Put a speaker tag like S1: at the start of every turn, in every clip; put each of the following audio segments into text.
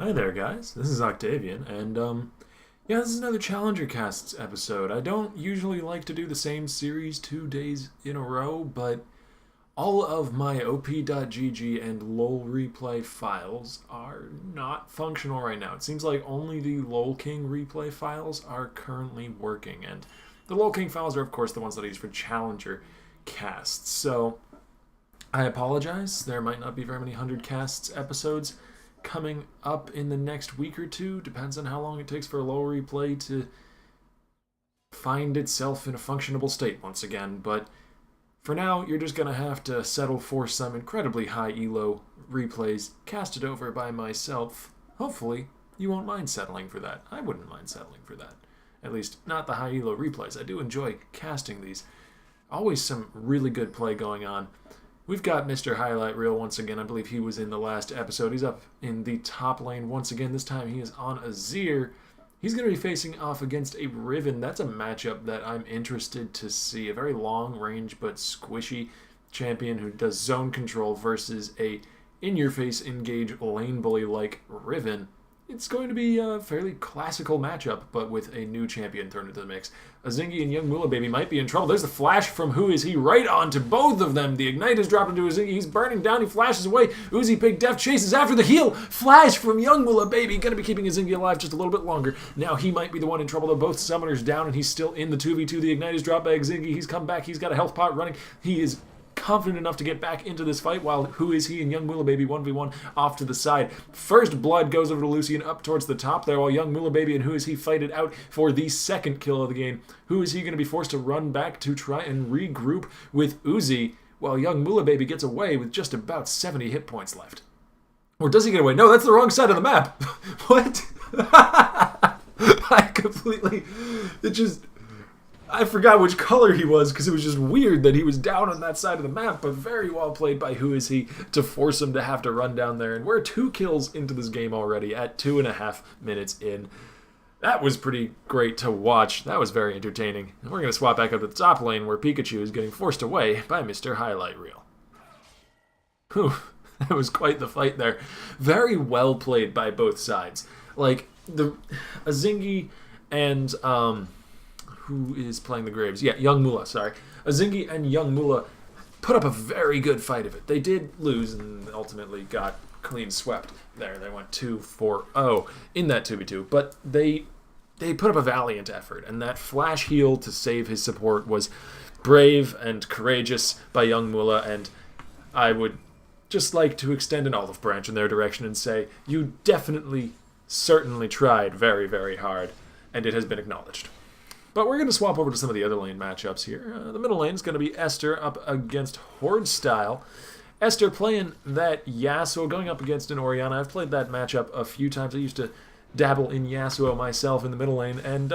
S1: Hi there, guys. This is Octavian, and yeah, this is another Challenger Casts episode. I don't usually like to do the same series 2 days in a row, but all of my op.gg and lol replay files are not functional right now. It seems like only the lol king replay files are currently working, and the lol king files are, of course, the ones that I use for Challenger Casts. So I apologize. There might not be very many 100 Casts episodes coming up in the next week or two. Depends on how long it takes for a low replay to find itself in a functionable state once again. But for now, you're just going to have to settle for some incredibly high elo replays casted over by myself. Hopefully, you won't mind settling for that. I wouldn't mind settling for that. At least, not the high elo replays. I do enjoy casting these. Always some really good play going on. We've got Mr. Highlight Reel once again. I believe he was in the last episode. He's up in the top lane once again. This time he is on Azir. He's going to be facing off against a Riven. That's a matchup that I'm interested to see. A very long range but squishy champion who does zone control versus a in-your-face engage lane bully like Riven. It's going to be a fairly classical matchup, but with a new champion thrown into the mix. Azingy and young Mula Baby might be in trouble. There's the flash from Who Is He right onto both of them. The ignite is dropped into Azingy. He's burning down. He flashes away. Uzi Pig Def chases after the heal. Flash from young Mula Baby. Going to be keeping Azingy alive just a little bit longer. Now he might be the one in trouble. They're both summoners down, and he's still in the 2v2. The ignite is dropped by Azingy. He's come back. He's got a health pot running. He is confident enough to get back into this fight while Who Is He and young Mula Baby 1v1 off to the side. First blood goes over to Lucian up towards the top there while young Mula Baby and Who Is He fight it out for the second kill of the game. Who Is He going to be forced to run back to try and regroup with Uzi while young Mula Baby gets away with just about 70 hit points left? Or does he get away? No, that's the wrong side of the map. What? I completely... I forgot which color he was because it was just weird that he was down on that side of the map, but very well played by Who Is He to force him to have to run down there. And we're 2 kills into this game already at 2.5 minutes in. That was pretty great to watch. That was very entertaining. And we're going to swap back up to the top lane where Pikachu is getting forced away by Mr. Highlight Reel. Whew, that was quite the fight there. Very well played by both sides. Like, the Azingy and... who is playing the Graves? Yeah, young Mula, sorry. Azingy and young Mula put up a very good fight of it. They did lose and ultimately got clean swept there. They went 2-4-0 in that 2v2, but they put up a valiant effort, and that flash heal to save his support was brave and courageous by young Mula, and I would just like to extend an olive branch in their direction and say, you definitely, certainly tried very, very hard, and it has been acknowledged. But we're going to swap over to some of the other lane matchups here. The middle lane is going to be Esther up against Horde Style. Esther playing that Yasuo, going up against an Orianna. I've played that matchup a few times. I used to dabble in Yasuo myself in the middle lane, and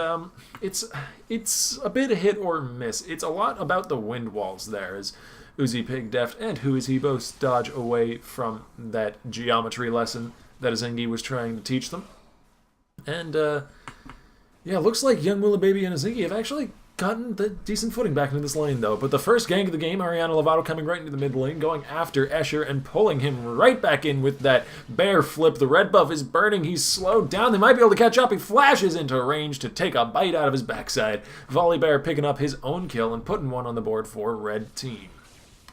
S1: it's a bit of hit or miss. It's a lot about the wind walls there, as Uzi Pig Deft and Who Is He both dodge away from that geometry lesson that Azingy was trying to teach them. And, yeah, looks like young Mula Baby and Azingy have actually gotten the decent footing back into this lane, though. But the first gank of the game, Ariana Lovato coming right into the mid lane, going after Escher and pulling him right back in with that bear flip. The red buff is burning. He's slowed down. They might be able to catch up. He flashes into range to take a bite out of his backside. Volley Bear picking up his own kill and putting one on the board for red team.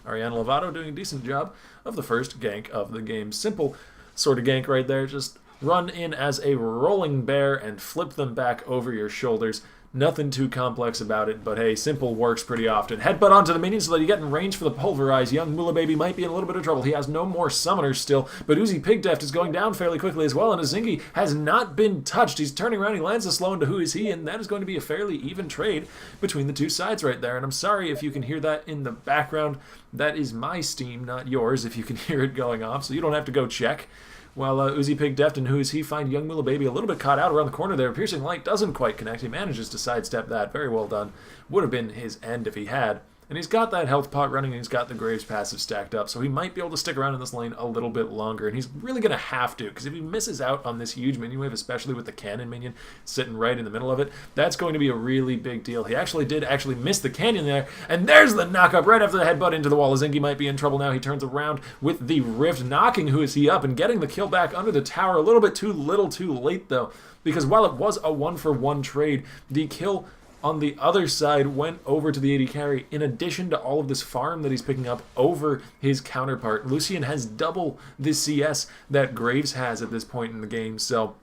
S1: Ariana Lovato doing a decent job of the first gank of the game. Simple sort of gank right there, just run in as a rolling bear and flip them back over your shoulders. Nothing too complex about it, but hey, simple works pretty often. Headbutt onto the minions so that you get in range for the pulverize. Young Mula Baby might be in a little bit of trouble. He has no more summoners still, but Uzi Pig Deft is going down fairly quickly as well, and Azingy has not been touched. He's turning around, he lands a slow into Who Is He, and that is going to be a fairly even trade between the two sides right there. And I'm sorry if you can hear that in the background. That is my Steam, not yours, if you can hear it going off, so you don't have to go check. While Uzi Pig Deft and Who Is He find young Mula Baby a little bit caught out around the corner there. Piercing Light doesn't quite connect. He manages to sidestep that. Very well done. Would have been his end if he had. And he's got that health pot running, and he's got the Graves passive stacked up, so he might be able to stick around in this lane a little bit longer, and he's really going to have to, because if he misses out on this huge minion wave, especially with the cannon minion sitting right in the middle of it, that's going to be a really big deal. He did miss the canyon there, and there's the knock-up right after the headbutt into the wall. Azingy might be in trouble now. He turns around with the Rift, knocking Who Is He up and getting the kill back under the tower. A little bit too late, though, because while it was a one-for-one trade, the kill on the other side went over to the AD carry. In addition to all of this farm that he's picking up over his counterpart, Lucian has double the CS that Graves has at this point in the game, so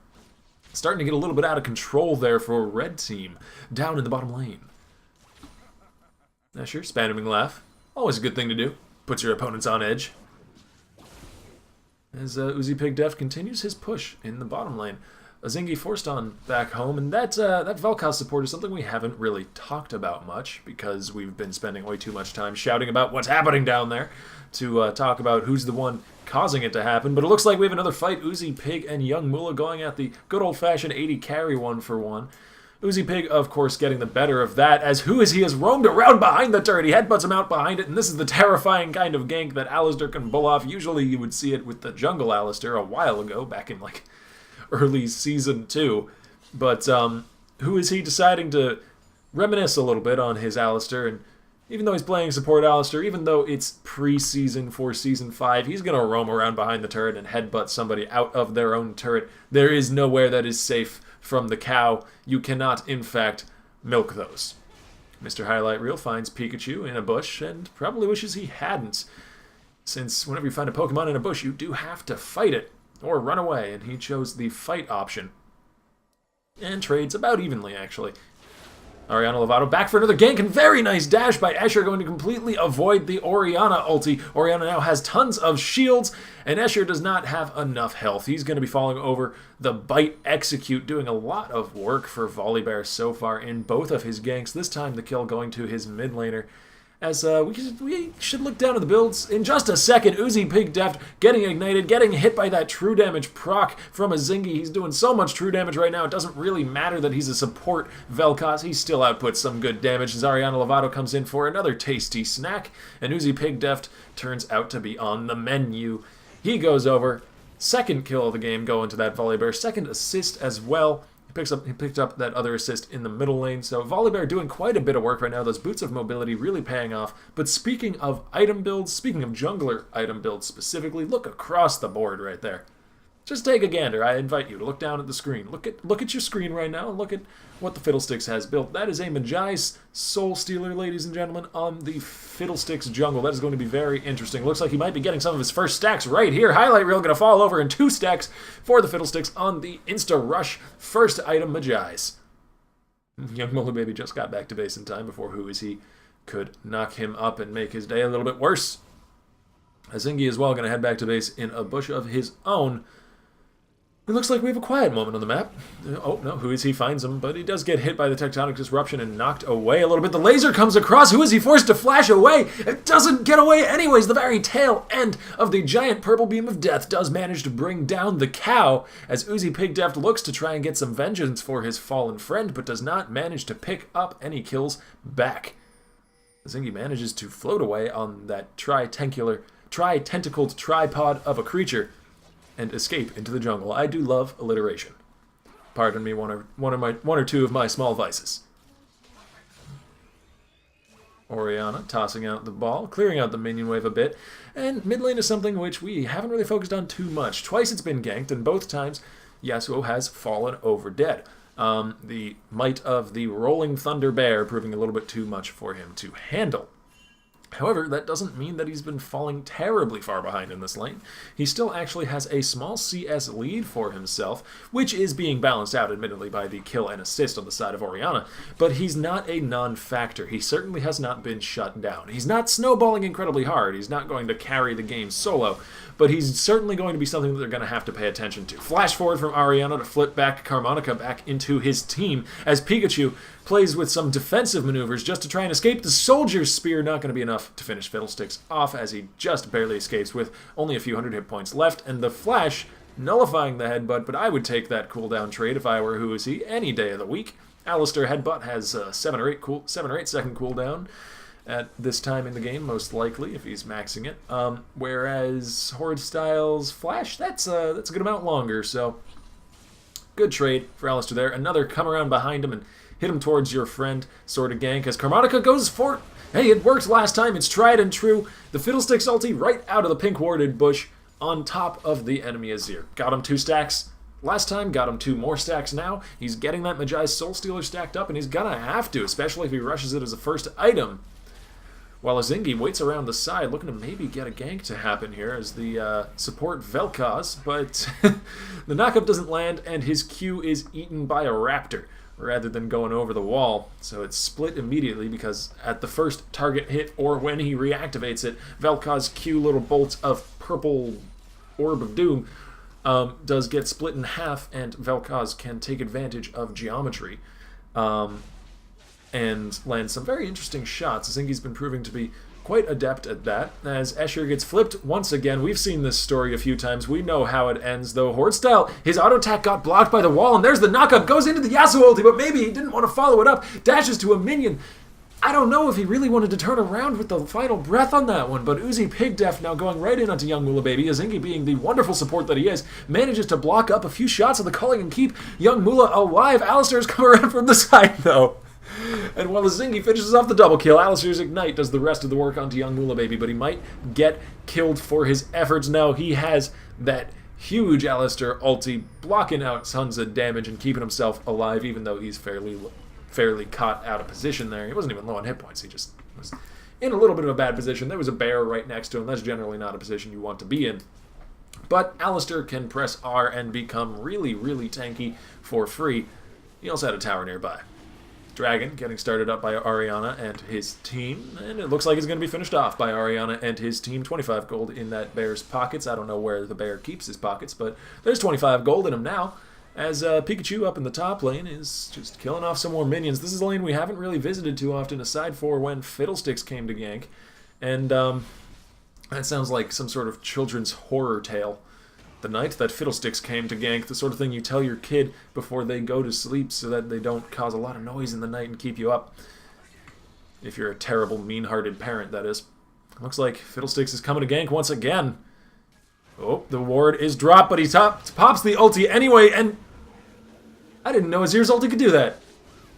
S1: starting to get a little bit out of control there for Red Team down in the bottom lane. Sure, spamming laugh. Always a good thing to do. Puts your opponents on edge. As Uzi Pig Def continues his push in the bottom lane. Azingy forced on back home, and that Vel'Koz support is something we haven't really talked about much because we've been spending way too much time shouting about what's happening down there to talk about who's the one causing it to happen. But it looks like we have another fight. Uzi Pig and Young Moolah going at the good old-fashioned 80 carry 1-for-1. Uzi Pig, of course, getting the better of that, as Who Is He has roamed around behind the turret. He headbutts him out behind it, and this is the terrifying kind of gank that Alistar can pull off. Usually you would see it with the jungle Alistar a while ago, back in, like, early Season 2. But Who Is He deciding to reminisce a little bit on his Alistar, and even though he's playing support Alistar, even though it's pre-season for Season 5, he's going to roam around behind the turret and headbutt somebody out of their own turret. There is nowhere that is safe from the cow. You cannot, in fact, milk those. Mr. Highlight Reel finds Pikachu in a bush and probably wishes he hadn't, since whenever you find a Pokemon in a bush, you do have to fight it or run away, and he chose the fight option. And trades about evenly, actually. Ariana Lovato back for another gank, and very nice dash by Escher, going to completely avoid the Orianna ulti. Orianna now has tons of shields, and Escher does not have enough health. He's going to be falling over the Bite Execute, doing a lot of work for Volibear so far in both of his ganks. This time the kill going to his mid laner. As we should look down at the builds in just a second. Uzi Pig Deft getting ignited, getting hit by that true damage proc from Azingy. He's doing so much true damage right now, it doesn't really matter that he's a support Vel'Koz. He still outputs some good damage as Ariana Lovato comes in for another tasty snack, and Uzi Pig Deft turns out to be on the menu. He goes over, second kill of the game going to that Volibear, second assist as well. He picked up that other assist in the middle lane, so Volibear doing quite a bit of work right now. Those Boots of Mobility really paying off. But speaking of item builds, speaking of jungler item builds specifically, look across the board right there. Just take a gander. I invite you to look down at the screen. Look at your screen right now and look at what the Fiddlesticks has built. That is a Mejai's Soul Stealer, ladies and gentlemen, on the Fiddlesticks jungle. That is going to be very interesting. Looks like he might be getting some of his first stacks right here. Highlight reel going to fall over in 2 stacks for the Fiddlesticks on the Insta Rush. First item, Mejai's. Young Moolah Baby just got back to base in time before Who Is He could knock him up and make his day a little bit worse. Azingy as well going to head back to base in a bush of his own. It looks like we have a quiet moment on the map. Oh, no, Who Is He finds him, but he does get hit by the tectonic disruption and knocked away a little bit. The laser comes across. Who Is He forced to flash away? It doesn't get away anyways. The very tail end of the giant purple beam of death does manage to bring down the cow as Uzi Pig Deft looks to try and get some vengeance for his fallen friend, but does not manage to pick up any kills back. Azingy manages to float away on that tri-tentacled tripod of a creature and escape into the jungle. I do love alliteration. Pardon me, one or two of my small vices. Orianna tossing out the ball, clearing out the minion wave a bit, and mid lane is something which we haven't really focused on too much. Twice it's been ganked, and both times Yasuo has fallen over dead. The might of the Rolling Thunder Bear proving a little bit too much for him to handle. However, that doesn't mean that he's been falling terribly far behind in this lane. He still actually has a small CS lead for himself, which is being balanced out, admittedly, by the kill and assist on the side of Orianna, but he's not a non-factor. He certainly has not been shut down. He's not snowballing incredibly hard. He's not going to carry the game solo, but he's certainly going to be something that they're going to have to pay attention to. Flash forward from Ariana to flip back Carmonica back into his team as Pikachu plays with some defensive maneuvers just to try and escape. The Soldier's Spear not going to be enough to finish Fiddlesticks off as he just barely escapes with only a few hundred hit points left, and the Flash nullifying the headbutt, but I would take that cooldown trade if I were Who Is He any day of the week. Alistar headbutt has 7 or 8 second cooldown, at this time in the game, most likely, if he's maxing it. Whereas Horde Styles Flash, that's a good amount longer, so good trade for Alistar there. Another come around behind him and hit him towards your friend sort of gank as Karmonica goes for it. Hey, it worked last time. It's tried and true. The Fiddlesticks ulti right out of the pink warded bush on top of the enemy Azir. Got him 2 stacks last time, got him 2 more stacks now. He's getting that Magi Soul Stealer stacked up, and he's gonna have to, especially if he rushes it as a first item. While Azingy waits around the side, looking to maybe get a gank to happen here as the support Vel'Koz, but the knockup doesn't land, and his Q is eaten by a raptor rather than going over the wall. So it's split immediately because at the first target hit or when he reactivates it, Vel'Koz's Q little bolt of purple orb of doom does get split in half, and Vel'Koz can take advantage of geometry. And land some very interesting shots. Azingy's been proving to be quite adept at that. As Escher gets flipped once again, we've seen this story a few times. We know how it ends, though. Horde Style, his auto attack got blocked by the wall, and there's the knockup. Goes into the Yasuo ulti, but maybe he didn't want to follow it up. Dashes to a minion. I don't know if he really wanted to turn around with the final breath on that one, but Uzi Pigdef now going right in onto young Mula Baby. Azingy, being the wonderful support that he is, manages to block up a few shots of the culling and keep young Mula alive. Alistar's come around from the side, though. And while Azingy finishes off the double kill, Alistar's Ignite does the rest of the work onto young Mula Baby, but he might get killed for his efforts. Now he has that huge Alistar ulti blocking out tons of damage and keeping himself alive, even though he's fairly caught out of position there. He wasn't even low on hit points, he just was in a little bit of a bad position. There was a bear right next to him. That's generally not a position you want to be in. But Alistar can press R and become really, really tanky for free. He also had a tower nearby. Dragon getting started up by Ariana and his team, and it looks like it's going to be finished off by Ariana and his team. 25 gold in that bear's pockets. I don't know where the bear keeps his pockets, but there's 25 gold in him now, as Pikachu up in the top lane is just killing off some more minions. This is a lane we haven't really visited too often, aside for when Fiddlesticks came to gank, and that sounds like some sort of children's horror tale. The night that Fiddlesticks came to gank, the sort of thing you tell your kid before they go to sleep so that they don't cause a lot of noise in the night and keep you up. If you're a terrible, mean-hearted parent, that is. Looks like Fiddlesticks is coming to gank once again. Oh, the ward is dropped, but he pops the ulti anyway, and I didn't know Azir's ulti could do that.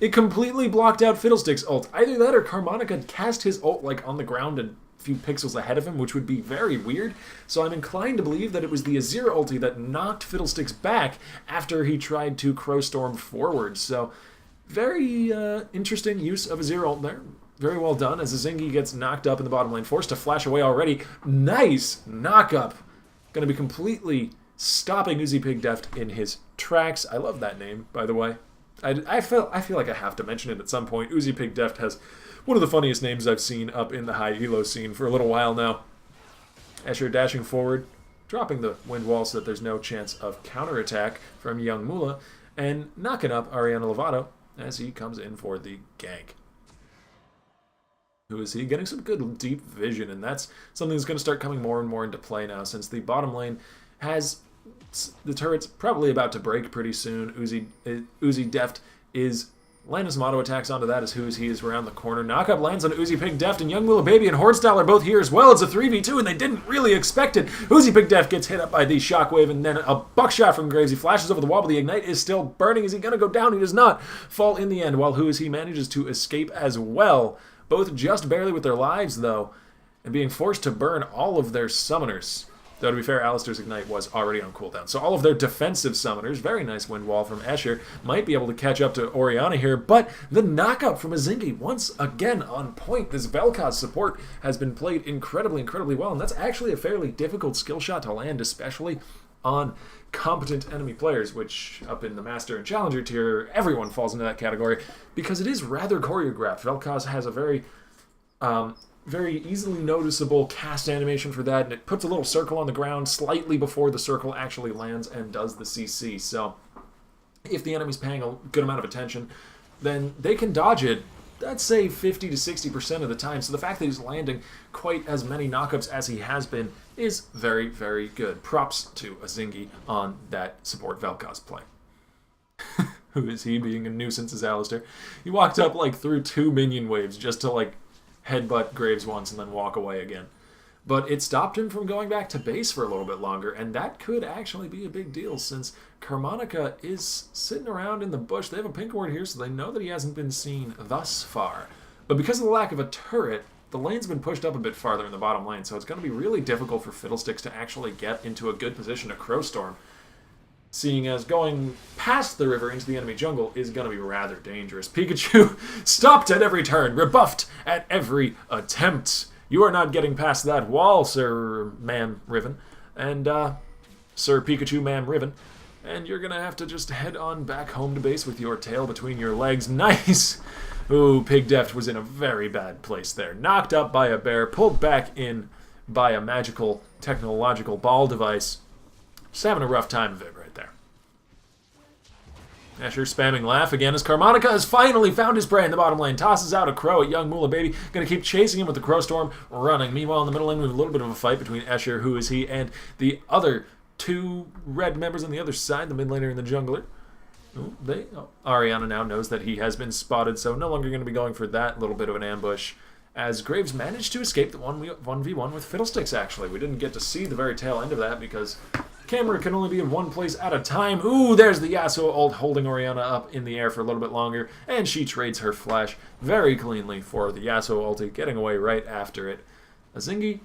S1: It completely blocked out Fiddlesticks' ult. Either that or Karmonica cast his ult like on the ground and few pixels ahead of him, which would be very weird. So I'm inclined to believe that it was the Azir ulti that knocked Fiddlesticks back after he tried to Crowstorm forward. So very interesting use of Azir ult there. Very well done as Azingy gets knocked up in the bottom lane, forced to flash away already. Nice knock-up. Going to be completely stopping Uzi Pigdeft in his tracks. I love that name, by the way. I feel like I have to mention it at some point. Uzi Pigdeft has one of the funniest names I've seen up in the high elo scene for a little while now. Escher dashing forward, dropping the wind wall so that there's no chance of counterattack from young Mula, and knocking up Ariana Lovato as he comes in for the gank. Who is he? Getting some good deep vision, and that's something that's going to start coming more and more into play now, since the bottom lane has the turret's probably about to break pretty soon. Uzi Deft is landing some auto attacks onto that as Who's He is around the corner. Knockup lands on Uzi Pigdeft, and young Mula Baby and Horde Style are both here as well. It's a 3v2, and they didn't really expect it. Uzi Pigdeft gets hit up by the shockwave, and then a buckshot from Graves. He flashes over the wall, but the Ignite is still burning. Is he going to go down? He does not fall in the end, while Who Is He manages to escape as well. Both just barely with their lives, though, and being forced to burn all of their summoners. Though, to be fair, Alistar's Ignite was already on cooldown. So all of their defensive summoners, very nice wind wall from Escher, might be able to catch up to Orianna here. But the knockup from Azingy, once again on point. This Vel'Koz support has been played incredibly, incredibly well. And that's actually a fairly difficult skill shot to land, especially on competent enemy players, which up in the Master and Challenger tier, everyone falls into that category, because it is rather choreographed. Vel'Koz has a very easily noticeable cast animation for that, and it puts a little circle on the ground slightly before the circle actually lands and does the CC. So if the enemy's paying a good amount of attention, then they can dodge it, I'd say 50 to 60% of the time. So the fact that he's landing quite as many knockups as he has been is very, very good. Props to Azingy on that support Vel'Koz play. Who is he being a nuisance as Alistar? He walked up like through 2 minion waves just to like headbutt Graves once and then walk away again. But it stopped him from going back to base for a little bit longer, and that could actually be a big deal since Carmonica is sitting around in the bush. They have a pink ward here, so they know that he hasn't been seen thus far. But because of the lack of a turret, the lane's been pushed up a bit farther in the bottom lane, so it's going to be really difficult for Fiddlesticks to actually get into a good position to Crowstorm, seeing as going past the river into the enemy jungle is going to be rather dangerous. Pikachu stopped at every turn, rebuffed at every attempt. You are not getting past that wall, Sir Ma'am Riven, and Sir Pikachu Ma'am Riven, and you're going to have to just head on back home to base with your tail between your legs. Nice! Ooh, Pigdeft was in a very bad place there. Knocked up by a bear, pulled back in by a magical, technological ball device. Just having a rough time of it right there. Asher spamming laugh again as Carmonica has finally found his prey in the bottom lane. Tosses out a crow at young Moolah Baby. Going to keep chasing him with the Crowstorm running. Meanwhile, in the middle lane, we have a little bit of a fight between Escher, who is he, and the other two red members on the other side, the mid laner and the jungler. Ariana now knows that he has been spotted, so no longer going to be going for that little bit of an ambush. As Graves managed to escape the 1v1 with Fiddlesticks, actually. We didn't get to see the very tail end of that because camera can only be in one place at a time. Ooh, there's the Yasuo ult holding Oriana up in the air for a little bit longer, and she trades her flash very cleanly for the Yasuo ulti, getting away right after it. Azingy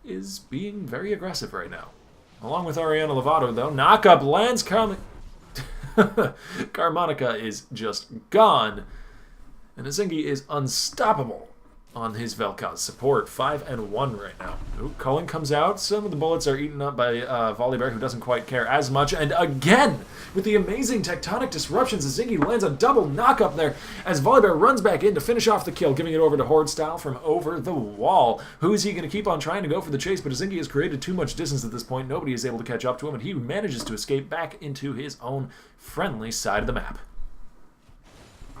S1: is being very aggressive right now. Along with Ariana Lovato, though, knock-up lands Carmonica is just gone, and Azingy is unstoppable on his Vel'Koz support. 5-1 right now. Ooh, Cullen comes out. Some of the bullets are eaten up by Volibear, who doesn't quite care as much. And again, with the amazing tectonic disruptions, Azingy lands a double knock-up there as Volibear runs back in to finish off the kill, giving it over to Horde Style from over the wall. Who is he going to keep on trying to go for the chase? But Azingy has created too much distance at this point. Nobody is able to catch up to him, and he manages to escape back into his own friendly side of the map.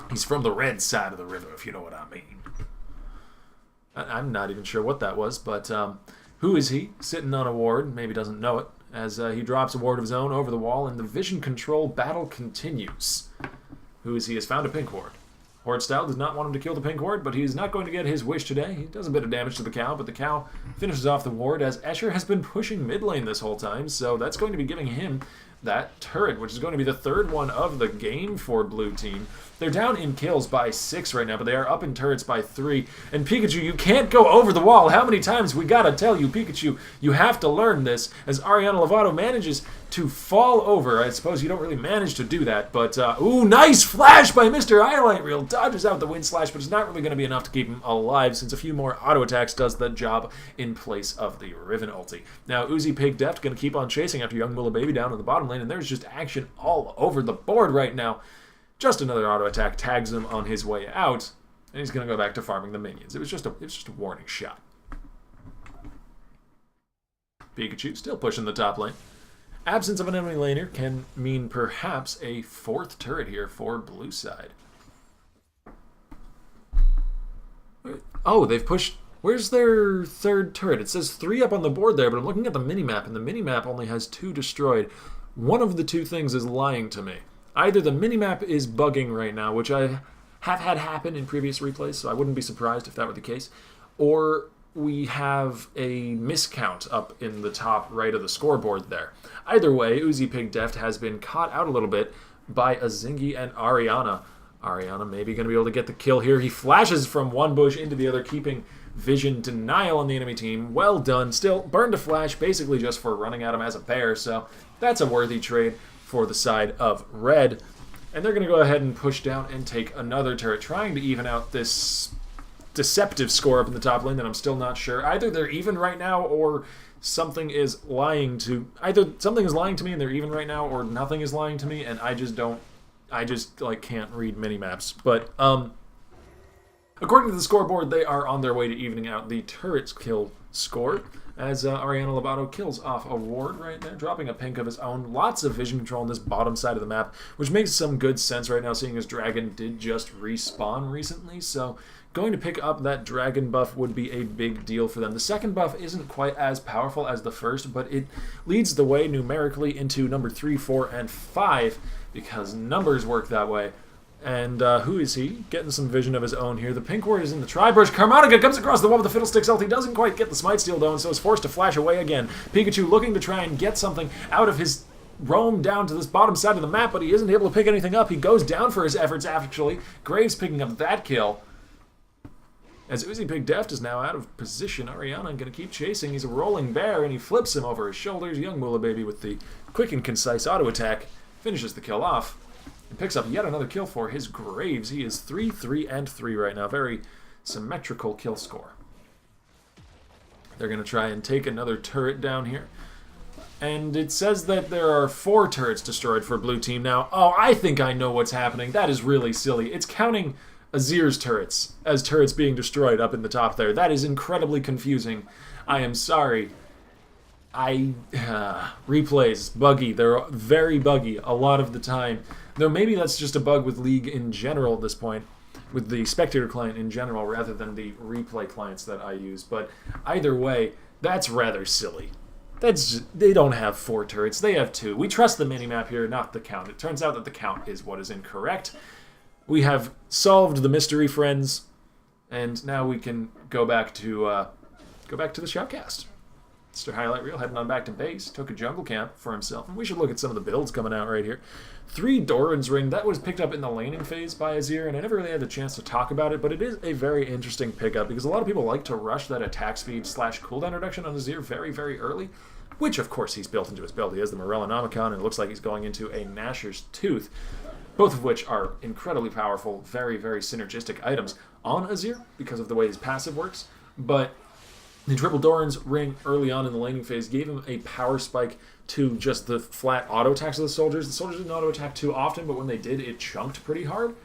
S1: He's from the red side of the river, if you know what I mean. I'm not even sure what that was, but who is he? Sitting on a ward, maybe doesn't know it, as he drops a ward of his own over the wall, and the vision control battle continues. Who is he? Has found a pink ward. Horde Style does not want him to kill the pink ward, but he's not going to get his wish today. He does a bit of damage to the cow, but the cow finishes off the ward as Escher has been pushing mid lane this whole time, so that's going to be giving him that turret, which is going to be the third one of the game for Blue Team. They're down in kills by 6 right now, but they are up in turrets by 3. And Pikachu, you can't go over the wall. How many times we gotta tell you, Pikachu, you have to learn this, as Ariana Lovato manages to fall over. I suppose you don't really manage to do that, but, ooh, nice flash by Mr. Highlight Reel. Dodges out the wind slash, but it's not really going to be enough to keep him alive, since a few more auto attacks does the job in place of the Riven ulti. Now, Uzi Pigdeft going to keep on chasing after young Moolah Baby down in the bottom lane, and there's just action all over the board right now. Just another auto attack tags him on his way out, and he's going to go back to farming the minions. It was just a warning shot. Pikachu still pushing the top lane. Absence of an enemy laner can mean perhaps a 4th turret here for blue side. Oh, they've pushed... Where's their 3rd turret? It says 3 up on the board there, but I'm looking at the minimap, and the minimap only has 2 destroyed. One of the two things is lying to me. Either the minimap is bugging right now, which I have had happen in previous replays, so I wouldn't be surprised if that were the case, or we have a miscount up in the top right of the scoreboard there. Either way, Uzi Pigdeft has been caught out a little bit by Azingy and Ariana. Ariana maybe going to be able to get the kill here. He flashes from one bush into the other, keeping vision denial on the enemy team. Well done. Still, burned a flash basically just for running at him as a bear, so that's a worthy trade for the side of red. And they're going to go ahead and push down and take another turret, trying to even out this deceptive score up in the top lane that I'm still not sure. Either they're even right now, or something is lying to... Either something is lying to me and they're even right now, or nothing is lying to me and I just like can't read mini-maps. But according to the scoreboard, they are on their way to evening out the turret's kill score, as Ariana Lovato kills off a ward right there, dropping a pink of his own. Lots of vision control on this bottom side of the map, which makes some good sense right now, seeing as Dragon did just respawn recently, so going to pick up that Dragon buff would be a big deal for them. The second buff isn't quite as powerful as the first, but it leads the way numerically into number 3, 4, and 5, because numbers work that way. And who is he? Getting some vision of his own here. The pink ward is in the tri-brush. Karmonica comes across the wall with the Fiddlesticks ult. He doesn't quite get the Smite Steal, though, and so is forced to flash away again. Pikachu looking to try and get something out of his roam down to this bottom side of the map, but he isn't able to pick anything up. He goes down for his efforts, actually. Graves picking up that kill. As Uzi Pig Deft is now out of position, Ariana going to keep chasing. He's a rolling bear, and he flips him over his shoulders. Young Moolah Baby with the quick and concise auto attack finishes the kill off. And picks up yet another kill for his Graves. He is 3, 3, and 3 right now. Very symmetrical kill score. They're going to try and take another turret down here. And it says that there are 4 turrets destroyed for blue team now. Oh, I think I know what's happening. That is really silly. It's counting Azir's turrets as turrets being destroyed up in the top there. That is incredibly confusing. I am sorry. Replays, buggy. They're very buggy a lot of the time. Though maybe that's just a bug with League in general at this point, with the Spectator client in general, rather than the replay clients that I use. But either way, that's rather silly. They don't have 4 turrets, they have 2. We trust the minimap here, not the count. It turns out that the count is what is incorrect. We have solved the mystery, friends, and now we can go back to the shoutcast. Mr. Highlight Reel heading on back to base, took a jungle camp for himself, and we should look at some of the builds coming out right here. 3 Doran's Ring, that was picked up in the laning phase by Azir, and I never really had the chance to talk about it, but it is a very interesting pickup, because a lot of people like to rush that attack speed / cooldown reduction on Azir very, very early, which of course he's built into his build. He has the Morellonomicon, and it looks like he's going into a Gnasher's Tooth, both of which are incredibly powerful, very, very synergistic items on Azir, because of the way his passive works, but the triple Doran's Ring early on in the laning phase gave him a power spike to just the flat auto attacks of the soldiers. The soldiers didn't auto attack too often, but when they did, it chunked pretty hard.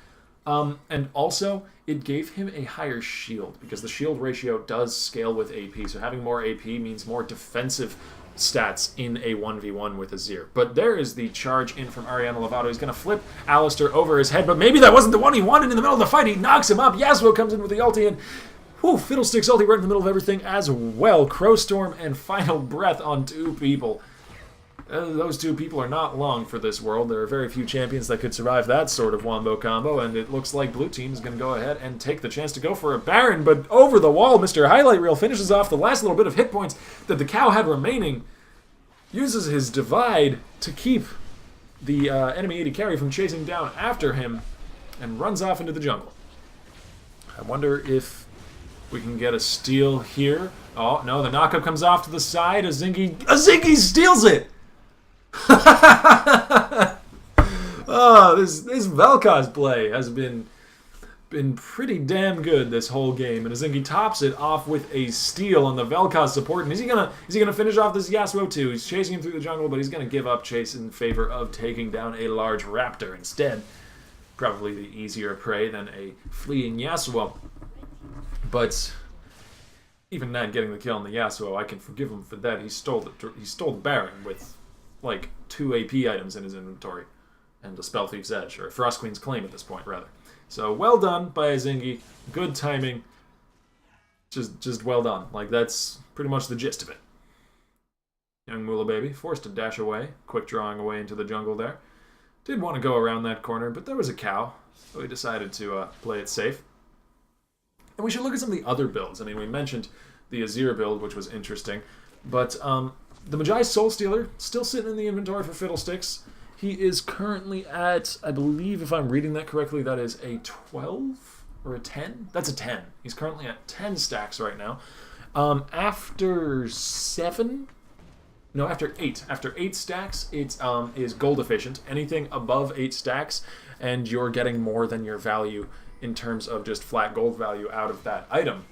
S1: And also, it gave him a higher shield, because the shield ratio does scale with AP, so having more AP means more defensive stats in a 1v1 with Azir. But there is the charge in from Ariana Lovato. He's going to flip Alistar over his head, but maybe that wasn't the one he wanted in the middle of the fight. He knocks him up. Yasuo comes in with the ulti, and Fiddlesticks ulti right in the middle of everything as well. Crowstorm and Final Breath on 2 people. Those 2 people are not long for this world. There are very few champions that could survive that sort of wombo combo, and it looks like blue team is going to go ahead and take the chance to go for a Baron, but over the wall, Mr. Highlight Reel finishes off the last little bit of hit points that the cow had remaining, uses his divide to keep the enemy AD carry from chasing down after him, and runs off into the jungle. I wonder if we can get a steal here. Oh, no, the knockup comes off to the side. Azingy steals it! Oh, this Vel'Koz play has been pretty damn good this whole game, and Azingy tops it off with a steal on the Vel'Koz support. And is he gonna finish off this Yasuo too? He's chasing him through the jungle, but he's gonna give up chase in favor of taking down a large raptor instead. Probably the easier prey than a fleeing Yasuo. But even not getting the kill on the Yasuo, I can forgive him for that. He stole the Baron with like 2 AP items in his inventory, and a Spell Thief's Edge, or a Frost Queen's Claim at this point, rather. So well done by Azingy. Good timing. Just well done. Like, that's pretty much the gist of it. Young Moolah Baby forced to dash away, quick drawing away into the jungle there. Did want to go around that corner, but there was a cow, so he decided to play it safe. And we should look at some of the other builds. I mean, we mentioned the Azir build, which was interesting, but the Magi Soul Stealer still sitting in the inventory for Fiddlesticks. He is currently at, I believe, if I'm reading that correctly, that is a 12 or a 10? That's a 10. He's currently at 10 stacks right now. After 7? No, after 8. After 8 stacks, it is gold efficient. Anything above 8 stacks, and you're getting more than your value in terms of just flat gold value out of that item.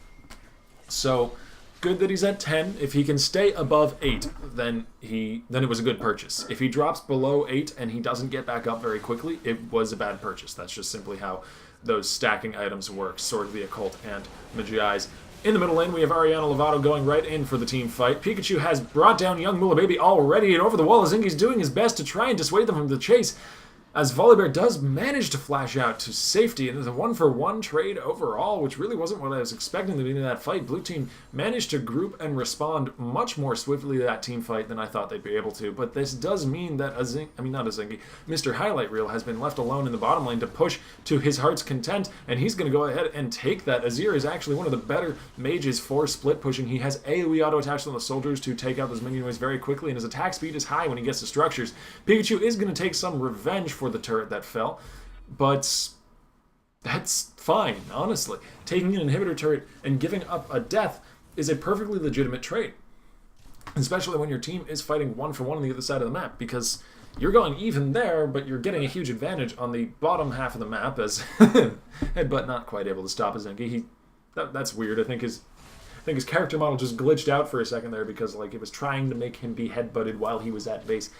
S1: So, good that he's at 10. If he can stay above 8, then it was a good purchase. If he drops below 8 and he doesn't get back up very quickly, it was a bad purchase. That's just simply how those stacking items work. Sword of the Occult and Magi's. In the middle lane, we have Ariana Lovato going right in for the team fight. Pikachu has brought down young Moolah Baby already, and over the wall, Azingy's doing his best to try and dissuade them from the chase. as Volibear does manage to flash out to safety, and there's a 1-for-1 trade overall, which really wasn't what I was expecting at the beginning of that fight. Blue team managed to group and respond much more swiftly to that team fight than I thought they'd be able to, but this does mean that Mr. Highlight Reel has been left alone in the bottom lane to push to his heart's content, and he's going to go ahead and take that. Azir is actually one of the better mages for split pushing. He has AoE auto attached on the soldiers to take out those minion waves very quickly, and his attack speed is high when he gets to structures. Pikachu is going to take some revenge for the turret that fell, but that's fine, honestly. Taking an inhibitor turret and giving up a death is a perfectly legitimate trade, especially when your team is fighting 1-for-1 on the other side of the map, because you're going even there, but you're getting a huge advantage on the bottom half of the map as Headbutt not quite able to stop Azingy. That's weird. I think his character model just glitched out for a second there because it was trying to make him be headbutted while he was at base.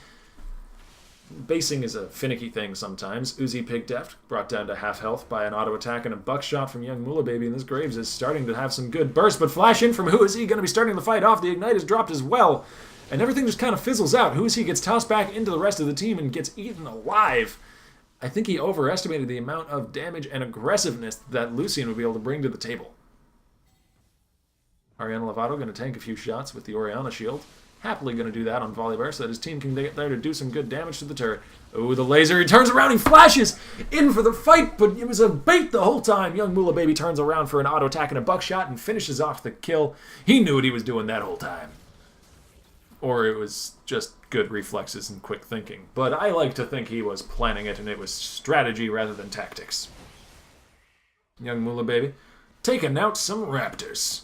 S1: Basing is a finicky thing sometimes. Uzi Pig Deft brought down to half health by an auto attack and a buckshot from young Mula Baby, and this Graves is starting to have some good bursts, but flash in from Who Is He going to be starting the fight off. The Ignite is dropped as well, and everything just kind of fizzles out. Who Is He gets tossed back into the rest of the team and gets eaten alive. I think he overestimated the amount of damage and aggressiveness that Lucian would be able to bring to the table. Ariana Lovato going to tank a few shots with the Orianna shield. Happily going to do that on Volibear so that his team can get there to do some good damage to the turret. Oh, the laser. He turns around. He flashes in for the fight, but it was a bait the whole time. Young Mula Baby turns around for an auto attack and a buckshot and finishes off the kill. He knew what he was doing that whole time. Or it was just good reflexes and quick thinking. But I like to think he was planning it and it was strategy rather than tactics. Young Mula Baby taking out some raptors.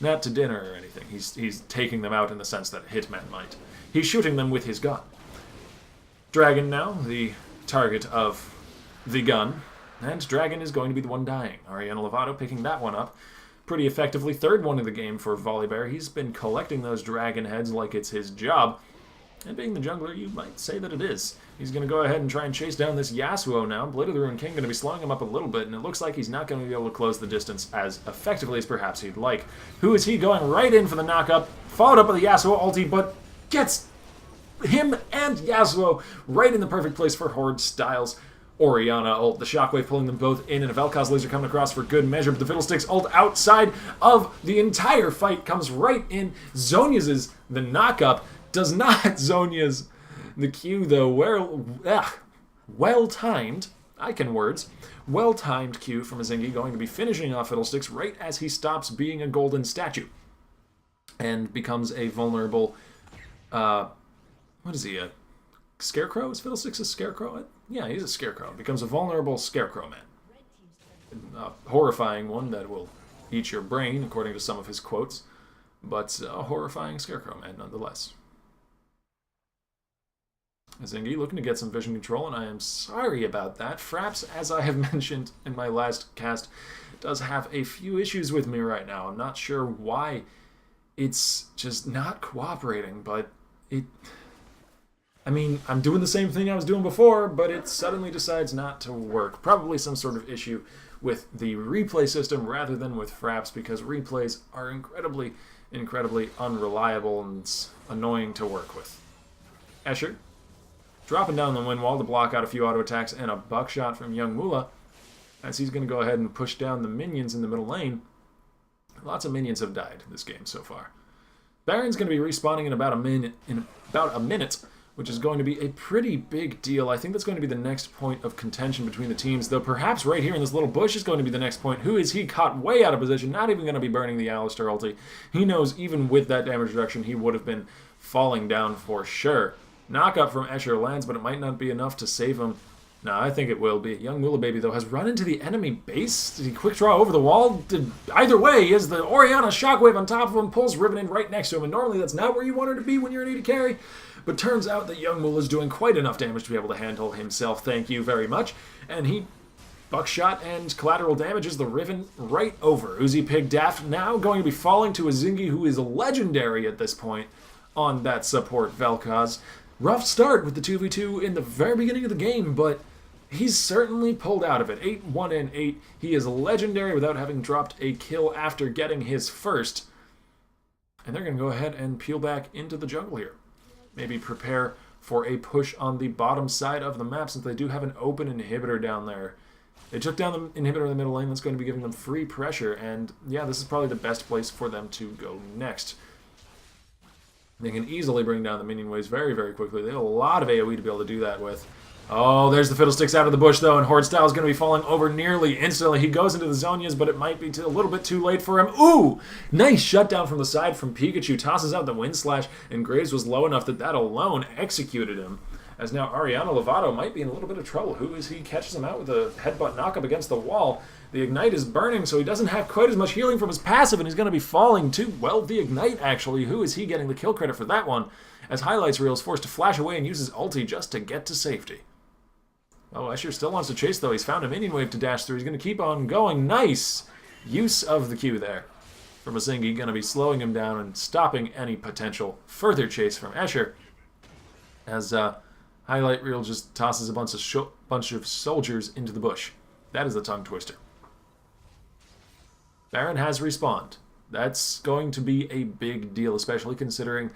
S1: Not to dinner or anything. He's taking them out in the sense that Hitman might. He's shooting them with his gun. Dragon now, the target of the gun. And Dragon is going to be the one dying. Ariana Lovato picking that one up pretty effectively. Third one of the game for Volibear. He's been collecting those dragon heads like it's his job. And being the jungler, you might say that it is. He's going to go ahead and try and chase down this Yasuo now. Blade of the Ruined King going to be slowing him up a little bit, and it looks like he's not going to be able to close the distance as effectively as perhaps he'd like. Who Is He going right in for the knock-up, followed up with the Yasuo ulti, but gets him and Yasuo right in the perfect place for Horde Styles. Orianna ult, the shockwave pulling them both in, and a Vel'Koz laser coming across for good measure, but the Fiddlesticks ult outside of the entire fight comes right in. Zhonya's the knock-up does not Zhonya's the Q, though. Well-timed, I can words, well-timed Q from Azingy, going to be finishing off Fiddlesticks right as he stops being a golden statue and becomes a vulnerable, what is he, a scarecrow? Is Fiddlesticks a scarecrow? Yeah, he's a scarecrow. Becomes a vulnerable scarecrow man. A horrifying one that will eat your brain, according to some of his quotes, but a horrifying scarecrow man nonetheless. Azingy looking to get some vision control, and I am sorry about that. Fraps, as I have mentioned in my last cast, does have a few issues with me right now. I'm not sure why it's just not cooperating, but I'm doing the same thing I was doing before, but it suddenly decides not to work. Probably some sort of issue with the replay system rather than with Fraps, because replays are incredibly, incredibly unreliable and annoying to work with. Escher dropping down the wind wall to block out a few auto attacks and a buckshot from young Mula as he's going to go ahead and push down the minions in the middle lane. Lots of minions have died this game so far. Baron's going to be respawning in about a minute, which is going to be a pretty big deal. I think that's going to be the next point of contention between the teams, though perhaps right here in this little bush is going to be the next point. Who Is He caught way out of position, not even going to be burning the Alistar ulti. He knows even with that damage reduction he would have been falling down for sure. Knockup from Escher lands, but it might not be enough to save him. No, I think it will be. Young Mula Baby, though, has run into the enemy base. Did he quick draw over the wall? Either way, is the Orianna shockwave on top of him, pulls Riven in right next to him, and normally that's not where you want her to be when you're an AD carry. But turns out that young Mula's doing quite enough damage to be able to handle himself. Thank you very much. And he buckshot and collateral damages the Riven right over. Uzi Pig Daft now going to be falling to Azingy, who is legendary at this point on that support Vel'Koz. Rough start with the 2v2 in the very beginning of the game, but he's certainly pulled out of it. 8-1 and 8. He is legendary without having dropped a kill after getting his first. And they're going to go ahead and peel back into the jungle here. Maybe prepare for a push on the bottom side of the map since they do have an open inhibitor down there. They took down the inhibitor in the middle lane. That's going to be giving them free pressure. And yeah, this is probably the best place for them to go next. They can easily bring down the minion waves very, very quickly. They have a lot of AoE to be able to do that with. Oh, there's the Fiddlesticks out of the bush, though, and Horde Style is going to be falling over nearly instantly. He goes into the Zonias, but it might be a little bit too late for him. Ooh! Nice shutdown from the side from Pikachu. Tosses out the Wind Slash, and Graves was low enough that alone executed him. As now Ariana Lovato might be in a little bit of trouble. Who is he? Catches him out with a headbutt knock-up against the wall. The Ignite is burning, so he doesn't have quite as much healing from his passive, and he's going to be falling too. Well, the Ignite, actually. Who is he getting the kill credit for that one? As Highlights Reel is forced to flash away and use his ulti just to get to safety. Oh, Escher still wants to chase, though. He's found a minion wave to dash through. He's going to keep on going. Nice use of the Q there from Azingy. Going to be slowing him down and stopping any potential further chase from Escher. As Highlight Reel just tosses a bunch of soldiers into the bush. That is the tongue twister. Baron has respawned. That's going to be a big deal, especially considering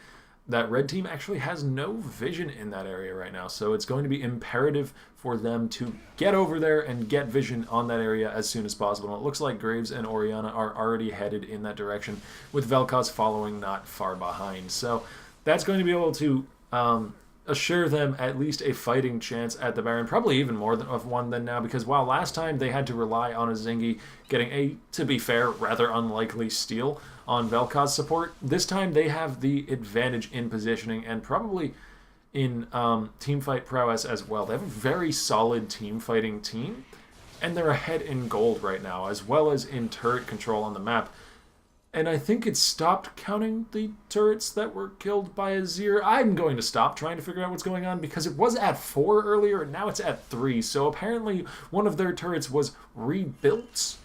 S1: that red team actually has no vision in that area right now. So it's going to be imperative for them to get over there and get vision on that area as soon as possible. And it looks like Graves and Orianna are already headed in that direction, with Vel'Koz following not far behind. So that's going to be able to assure them at least a fighting chance at the Baron, probably even more of one than now, because while last time they had to rely on Azingy getting a, to be fair, rather unlikely steal on Vel'Koz support, this time they have the advantage in positioning and probably in teamfight prowess as well. They have a very solid team-fighting team, and they're ahead in gold right now, as well as in turret control on the map. And I think it stopped counting the turrets that were killed by Azir. I'm going to stop trying to figure out what's going on because it was at 4 earlier and now it's at 3. So apparently one of their turrets was rebuilt.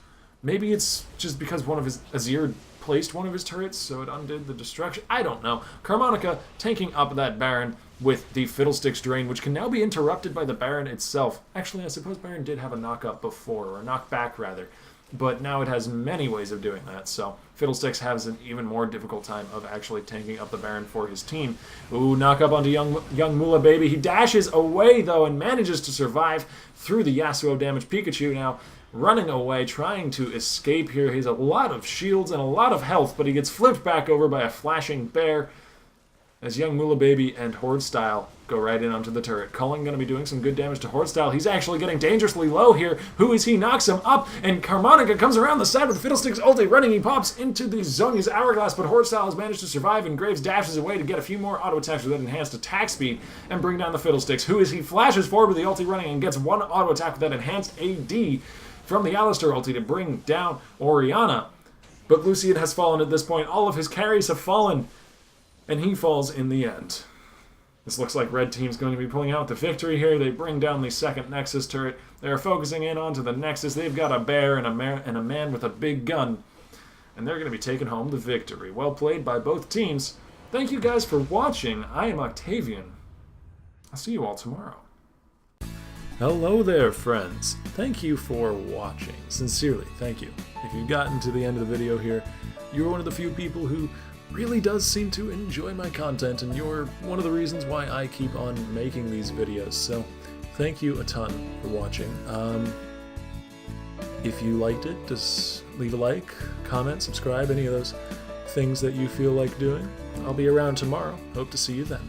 S1: Maybe it's just because Azir placed one of his turrets so it undid the destruction. I don't know. Carmonica tanking up that Baron with the Fiddlesticks Drain, which can now be interrupted by the Baron itself. Actually, I suppose Baron did have a knock-up before, or a knock-back rather. But now it has many ways of doing that, so Fiddlesticks has an even more difficult time of actually tanking up the Baron for his team. Ooh, knock up onto young Mula Baby. He dashes away, though, and manages to survive through the Yasuo damage. Pikachu now running away, trying to escape here. He has a lot of shields and a lot of health, but he gets flipped back over by a flashing bear as young Mula Baby and Horde Style go right in onto the turret. Cullen going to be doing some good damage to Horde Style. He's actually getting dangerously low here. Who is he? Knocks him up, and Carmonica comes around the side with Fiddlesticks ulti running. He pops into the Zonia's Hourglass, but Horde Style has managed to survive, and Graves dashes away to get a few more auto attacks with that enhanced attack speed and bring down the Fiddlesticks. Who is he? Flashes forward with the ulti running and gets one auto attack with that enhanced AD from the Alistar ulti to bring down Orianna. But Lucian has fallen at this point. All of his carries have fallen, and he falls in the end. This looks like Red Team's going to be pulling out the victory here. They bring down the second Nexus turret. They're focusing in onto the Nexus. They've got a bear and a man with a big gun. And they're going to be taking home the victory. Well played by both teams. Thank you guys for watching. I am Octavian. I'll see you all tomorrow. Hello there, friends. Thank you for watching. Sincerely, thank you. If you've gotten to the end of the video here, you're one of the few people who really does seem to enjoy my content, and you're one of the reasons why I keep on making these videos, so thank you a ton for watching. If you liked it, just leave a like, comment, subscribe, any of those things that you feel like doing. I'll be around tomorrow. Hope to see you then.